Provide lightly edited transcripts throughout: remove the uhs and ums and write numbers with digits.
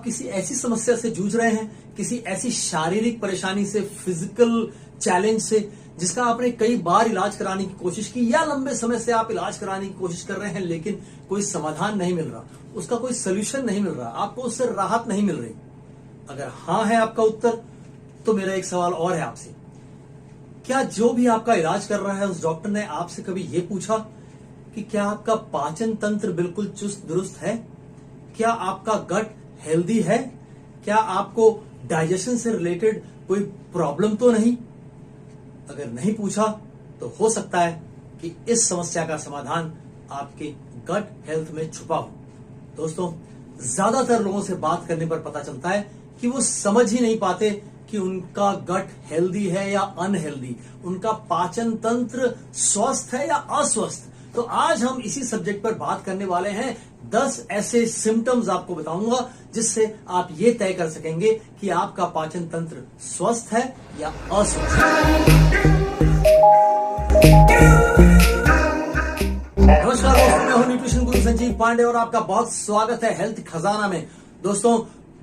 आप किसी ऐसी समस्या से जूझ रहे हैं, किसी ऐसी शारीरिक परेशानी से, फिजिकल चैलेंज से, जिसका आपने कई बार इलाज कराने की कोशिश की, या लंबे समय से आप इलाज कराने की कोशिश कर रहे हैं लेकिन कोई समाधान नहीं मिल रहा, उसका कोई सोल्यूशन नहीं मिल रहा, आपको उससे राहत नहीं मिल रही। अगर हाँ है आपका उत्तर, तो मेरा एक सवाल और है आपसे, क्या जो भी आपका इलाज कर रहा है उस डॉक्टर ने आपसे कभी यह पूछा कि क्या आपका पाचन तंत्र बिल्कुल चुस्त दुरुस्त है? क्या आपका गट हेल्दी है? क्या आपको डाइजेशन से रिलेटेड कोई प्रॉब्लम तो नहीं? अगर नहीं पूछा तो हो सकता है कि इस समस्या का समाधान आपके गट हेल्थ में छुपा हो। दोस्तों, ज्यादातर लोगों से बात करने पर पता चलता है कि वो समझ ही नहीं पाते कि उनका गट हेल्दी है या अनहेल्दी, उनका पाचन तंत्र स्वस्थ है या अस्वस्थ। तो आज हम इसी सब्जेक्ट पर बात करने वाले हैं। 10 ऐसे सिम्टम्स आपको बताऊंगा जिससे आप ये तय कर सकेंगे कि आपका पाचन तंत्र स्वस्थ है या अस्वस्थ है। नमस्कार दोस्तों, मैं हूं न्यूट्रिशन गुरु संजीव पांडे और आपका बहुत स्वागत है हेल्थ खजाना में। दोस्तों,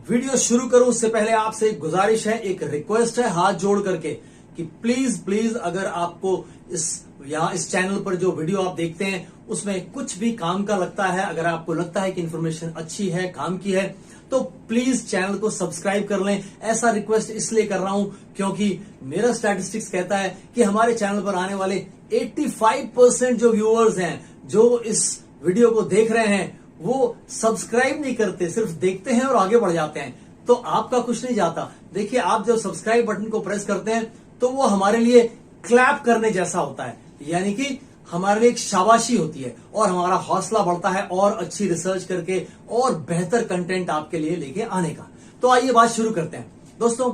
वीडियो शुरू करूं उससे पहले आपसे एक गुजारिश है, एक रिक्वेस्ट है हाथ जोड़ करके कि प्लीज अगर आपको इस चैनल पर जो वीडियो आप देखते हैं उसमें कुछ भी काम का लगता है, अगर आपको लगता है कि इंफॉर्मेशन अच्छी है, काम की है, तो प्लीज चैनल को सब्सक्राइब कर लें। ऐसा रिक्वेस्ट इसलिए कर रहा हूं क्योंकि मेरा स्टैटिस्टिक्स कहता है कि हमारे चैनल पर आने वाले 85% जो व्यूअर्स हैं, जो इस वीडियो को देख रहे हैं, वो सब्सक्राइब नहीं करते, सिर्फ देखते हैं और आगे बढ़ जाते हैं। तो आपका कुछ नहीं जाता। देखिए, आप जब सब्सक्राइब बटन को प्रेस करते हैं तो वो हमारे लिए क्लैप करने जैसा होता है, यानी कि हमारे लिए एक शाबाशी होती है और हमारा हौसला बढ़ता है और अच्छी रिसर्च करके और बेहतर कंटेंट आपके लिए लेके आने का। तो आइए बात शुरू करते हैं। दोस्तों,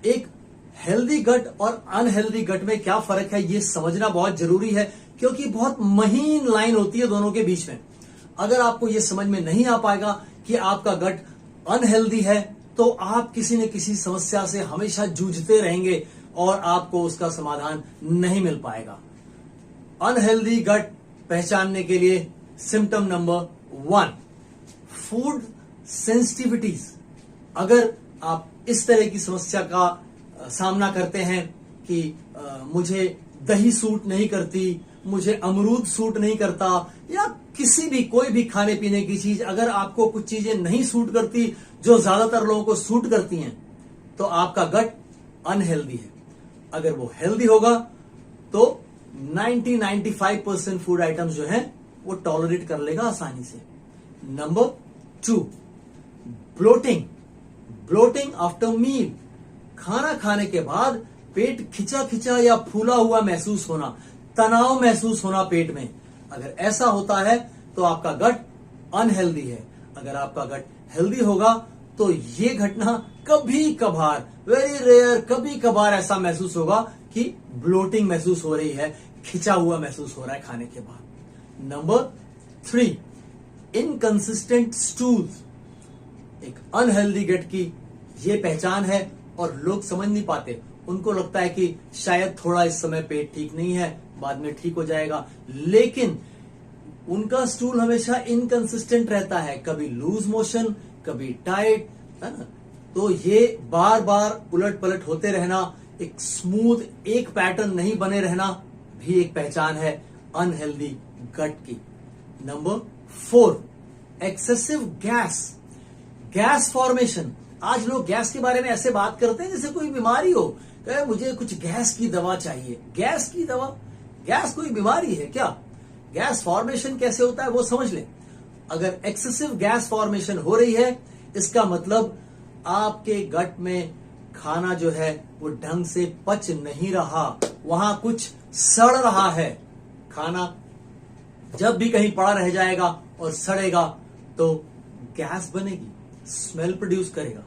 एक हेल्दी गट और अनहेल्दी गट में क्या फर्क है ये समझना बहुत जरूरी है, क्योंकि बहुत महीन लाइन होती है दोनों के बीच में। अगर आपको ये समझ में नहीं आ पाएगा कि आपका गट अनहेल्दी है तो आप किसी न किसी समस्या से हमेशा जूझते रहेंगे और आपको उसका समाधान नहीं मिल पाएगा। अनहेल्दी गट पहचानने के लिए सिम्टम नंबर 1, फूड सेंसिटिविटीज। अगर आप इस तरह की समस्या का सामना करते हैं कि मुझे दही सूट नहीं करती, मुझे अमरूद सूट नहीं करता, या किसी भी कोई भी खाने पीने की चीज, अगर आपको कुछ चीजें नहीं सूट करती जो ज्यादातर लोगों को सूट करती हैं, तो आपका गट अनहेल्दी है। अगर वो हेल्दी होगा तो 90-95% फूड आइटम्स जो हैं वो टॉलरेट कर लेगा आसानी से। Number 2, bloating after meal. खाना खाने के बाद पेट खिंचा खिंचा या फूला हुआ महसूस होना, तनाव महसूस होना पेट में, अगर ऐसा होता है तो आपका गट अनहेल्दी है। अगर आपका गट हेल्दी होगा तो ये घटना कभी कभार, वेरी रेयर, कभी कभार ऐसा महसूस होगा कि ब्लोटिंग महसूस हो रही है, खिंचा हुआ महसूस हो रहा है खाने के बाद। Number 3, inconsistent stools. एक अनहेल्दी गट की ये पहचान है और लोग समझ नहीं पाते। उनको लगता है कि शायद थोड़ा इस समय पेट ठीक नहीं है, बाद में ठीक हो जाएगा, लेकिन उनका स्टूल हमेशा इनकंसिस्टेंट रहता है, कभी लूज मोशन, कभी टाइट, है ना। तो ये बार बार उलट पलट होते रहना, एक स्मूथ एक पैटर्न नहीं बने रहना भी एक पहचान है अनहेल्दी गट की। Number 4, excessive gas formation. आज लोग गैस के बारे में ऐसे बात करते हैं जैसे कोई बीमारी हो, कहे मुझे कुछ गैस की दवा चाहिए। गैस की दवा? गैस कोई बीमारी है क्या? गैस फॉर्मेशन कैसे होता है वो समझ लें। अगर एक्सेसिव गैस फॉर्मेशन हो रही है, इसका मतलब आपके गट में खाना जो है वो ढंग से पच नहीं रहा, वहां कुछ सड़ रहा है। खाना जब भी कहीं पड़ा रह जाएगा और सड़ेगा तो गैस बनेगी, स्मेल प्रोड्यूस करेगा।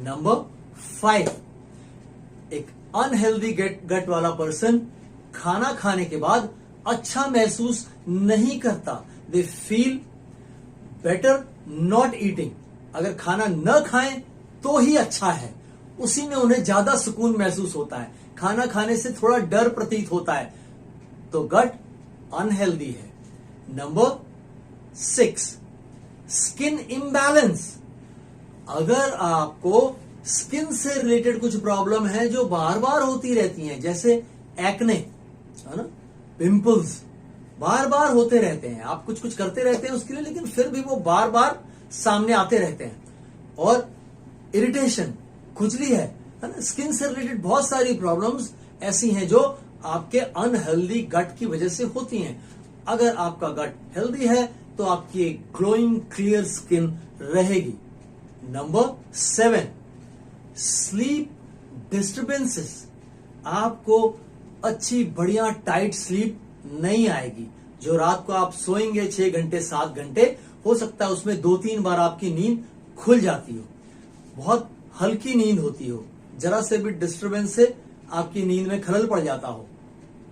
नंबर 5, एक अनहेल्दी गट वाला पर्सन खाना खाने के बाद अच्छा महसूस नहीं करता। They feel better not eating. अगर खाना न खाएं तो ही अच्छा है, उसी में उन्हें ज्यादा सुकून महसूस होता है। खाना खाने से थोड़ा डर प्रतीत होता है, तो गट अनहेल्दी है। Number 6, skin imbalance. अगर आपको स्किन से रिलेटेड कुछ प्रॉब्लम है जो बार बार होती रहती हैं, जैसे एक्ने, है ना, पिंपल्स बार बार होते रहते हैं, आप कुछ कुछ करते रहते हैं उसके लिए, लेकिन फिर भी वो बार बार सामने आते रहते हैं, और इरिटेशन, खुजली है ना, स्किन से रिलेटेड बहुत सारी प्रॉब्लम्स ऐसी हैं जो आपके अनहेल्दी गट की वजह से होती हैं। अगर आपका गट हेल्दी है तो आपकी एक ग्लोइंग क्लियर स्किन रहेगी। Number 7, sleep disturbances. आपको अच्छी बढ़िया टाइट स्लीप नहीं आएगी। जो रात को आप सोएंगे 6 घंटे 7 घंटे, हो सकता है उसमें 2-3 बार आपकी नींद खुल जाती हो, बहुत हल्की नींद होती हो, जरा से भी डिस्टर्बेंस से आपकी नींद में खलल पड़ जाता हो।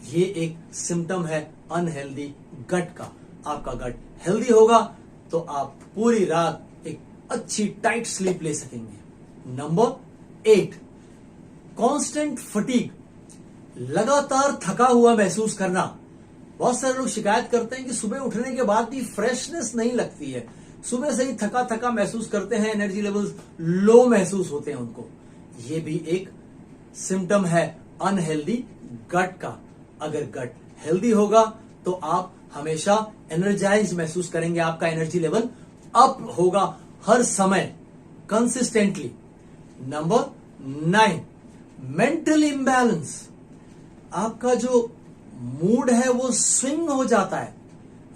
ये एक सिम्टम है अनहेल्दी गट का। आपका गट हेल्दी होगा तो आप पूरी रात एक अच्छी टाइट स्लीप ले सकेंगे। Number 8, constant fatigue. लगातार थका हुआ महसूस करना। बहुत सारे लोग शिकायत करते हैं कि सुबह उठने के बाद भी फ्रेशनेस नहीं लगती है, सुबह से ही थका थका महसूस करते हैं, एनर्जी लेवल्स लो महसूस होते हैं उनको। ये भी एक सिम्टम है अनहेल्दी गट का। अगर गट हेल्दी होगा तो आप हमेशा एनर्जाइज महसूस करेंगे, आपका एनर्जी लेवल अप होगा हर समय कंसिस्टेंटली। Number 9, mental imbalance. आपका जो मूड है वो स्विंग हो जाता है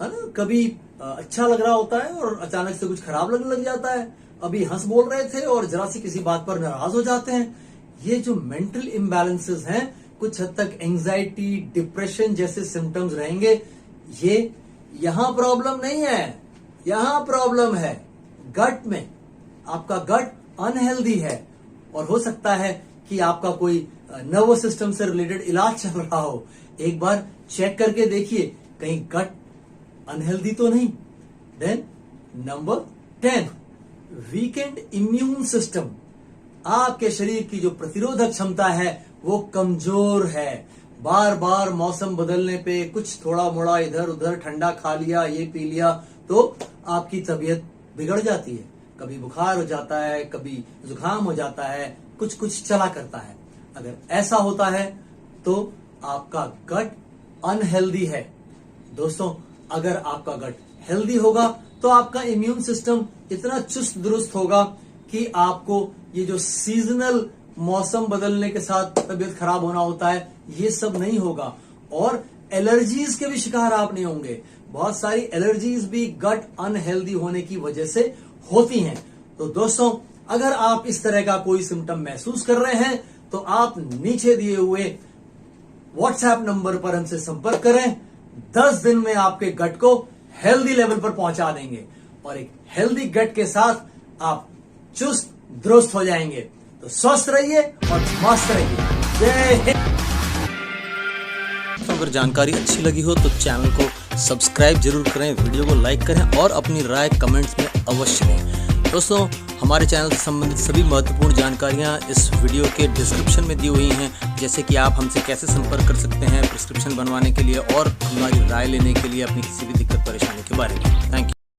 ना, कभी अच्छा लग रहा होता है और अचानक से कुछ खराब लगने लग जाता है, अभी हंस बोल रहे थे और जरा सी किसी बात पर नाराज हो जाते हैं। ये जो मेंटल इम्बैलेंसेस हैं, कुछ हद तक एंजाइटी, डिप्रेशन जैसे सिम्टम्स रहेंगे। ये यहां प्रॉब्लम नहीं है, यहां प्रॉब्लम है गट में। आपका गट अनहेल्दी है और हो सकता है कि आपका कोई नर्वस सिस्टम से रिलेटेड इलाज चल रहा हो। एक बार चेक करके देखिए कहीं गट अनहेल्दी तो नहीं। Then number 10, weakened immune system. आपके शरीर की जो प्रतिरोधक क्षमता है वो कमजोर है। बार बार मौसम बदलने पे कुछ थोड़ा मोड़ा इधर उधर ठंडा खा लिया, ये पी लिया, तो आपकी तबीयत बिगड़ जाती है। कभी बुखार हो जाता है, कभी जुकाम हो जाता है, कुछ कुछ चला करता है। अगर ऐसा होता है तो आपका गट अनहेल्दी है। दोस्तों, अगर आपका गट हेल्दी होगा तो आपका इम्यून सिस्टम इतना चुस्त दुरुस्त होगा कि आपको ये जो सीजनल मौसम बदलने के साथ तबीयत खराब होना होता है, ये सब नहीं होगा, और एलर्जीज के भी शिकार आप नहीं होंगे। बहुत सारी एलर्जीज भी गट अनहेल्दी होने की वजह से होती हैं। तो दोस्तों, अगर आप इस तरह का कोई सिम्टम महसूस कर रहे हैं तो आप नीचे दिए हुए व्हाट्सएप नंबर पर हमसे संपर्क करें। 10 दिन में आपके गट को हेल्दी लेवल पर पहुंचा देंगे और एक हेल्दी गट के साथ आप चुस्त दुरुस्त हो जाएंगे। तो स्वस्थ रहिए और मस्त रहिए। जय हिंद। अगर जानकारी अच्छी लगी हो तो चैनल को सब्सक्राइब जरूर करें, वीडियो को लाइक करें और अपनी राय कमेंट्स में अवश्य दें। दोस्तों, हमारे चैनल से संबंधित सभी महत्वपूर्ण जानकारियां इस वीडियो के डिस्क्रिप्शन में दी हुई हैं, जैसे कि आप हमसे कैसे संपर्क कर सकते हैं प्रिस्क्रिप्शन बनवाने के लिए और हमारी राय लेने के लिए अपनी किसी भी दिक्कत परेशानी के बारे में। Thank you.